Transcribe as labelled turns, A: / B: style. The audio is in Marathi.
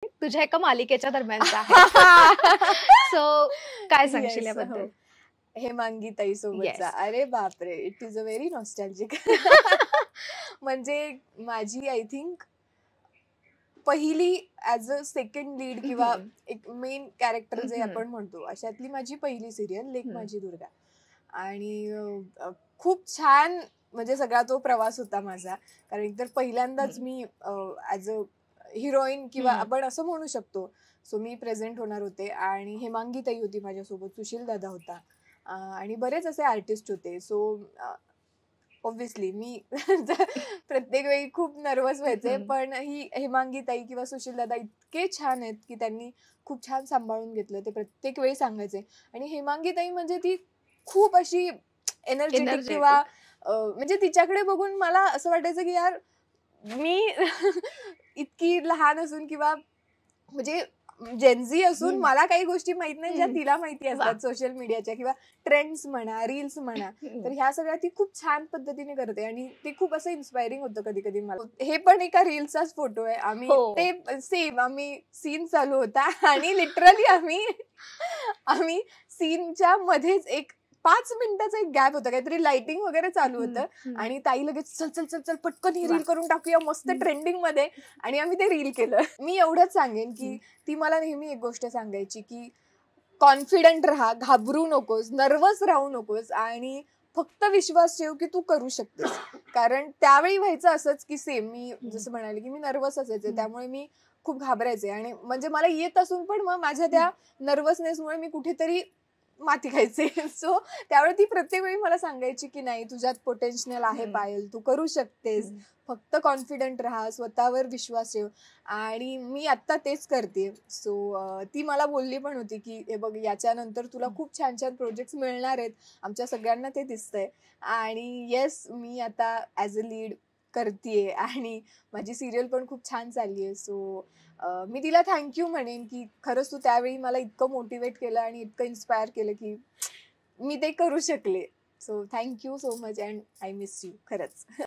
A: तुझ्या एका मालिकेच्या दरम्यानचा आहे. सो काय सांगशील याबद्दल?
B: हेमांगी ताई सोबतचा. अरे बापरे, it is a very nostalgic. म्हणजे माझी आय थिंक पहिली ऍज अ सेकंड लीड किंवा एक मेन कॅरेक्टर जे आपण म्हणतो अशातली माझी पहिली सिरियल लेक माझी दुर्गा. आणि खूप छान म्हणजे सगळा तो प्रवास होता माझा. कारण एकतर पहिल्यांदाच मी ऍज अ हिरोईन किंवा आपण असं म्हणू शकतो सो मी प्रेझेंट होणार होते. आणि हेमांगी ताई होती माझ्यासोबत, सुशील दादा होता आणि बरेच असे आर्टिस्ट होते. सो ऑब्व्हियसली मी प्रत्येक वेळी खूप नर्वस व्हायचे, पण ही हेमांगी ताई किंवा सुशील दादा इतके छान आहेत की त्यांनी खूप छान सांभाळून घेतलं. ते प्रत्येक वेळी सांगायचे. आणि हेमांगी ताई म्हणजे ती खूप अशी एनर्जेटिक किंवा म्हणजे तिच्याकडे बघून मला असं वाटायचं की यार मी इतकी लहान असून किंवा म्हणजे जेनझी असून मला काही गोष्टी माहित नाही ज्या तिला माहिती असतात सोशल मीडियाच्या किंवा ट्रेंड्स म्हणा, रील्स म्हणा. तर ह्या सगळ्या ती खूप छान पद्धतीने करते आणि ते खूप असं इन्स्पायरिंग होतं कधी कधी मला. हे पण एका रील्सचाच फोटो आहे. आम्ही ते सेम आम्ही सीन चालू होता आणि लिटरली आम्ही सीनच्या मध्येच एक 5 मिनिटाचा एक गॅप होता, काहीतरी लाइटिंग वगैरे चालू होतं आणि ताई लगेच चल चल चल चल पटकन ही रील करून टाकूया मस्त ट्रेंडिंग मध्ये. आणि आम्ही ते रील केलं. मी एवढंच सांगेन की ती मला नेहमी एक गोष्ट सांगायची की कॉन्फिडंट राहा, घाबरू नकोस, नर्वस राहू नकोस आणि फक्त विश्वास ठेव की तू करू शकतेस. कारण त्यावेळी व्हायचं असंच की सेम मी जसं म्हणाले की मी नर्वस असायचे, त्यामुळे मी खूप घाबरायचे. आणि म्हणजे मला येत असून पण मग माझ्या त्या नर्वसनेसमुळे मी कुठेतरी माती खायचे. सो त्यावेळी ती प्रत्येक वेळी मला सांगायची की नाही तुझ्यात पोटेन्शियल आहे पायल, तू करू शकतेस, फक्त कॉन्फिडंट राहा, स्वतःवर विश्वास ठेव. आणि मी आता तेच करते. सो ती मला बोलली पण होती की हे बघ याच्यानंतर तुला खूप छान छान प्रोजेक्ट मिळणार आहेत, आमच्या सगळ्यांना ते दिसतंय. आणि येस मी आता ऍज अ लीड करतेय आणि माझी सिरियल पण खूप छान चालली आहे. सो मी तिला थँक्यू म्हणेन की खरंच तू त्यावेळी मला इतकं मोटिवेट केलं आणि इतकं इन्स्पायर केलं की मी ते करू शकले. So thank you so much and I miss you खरंच.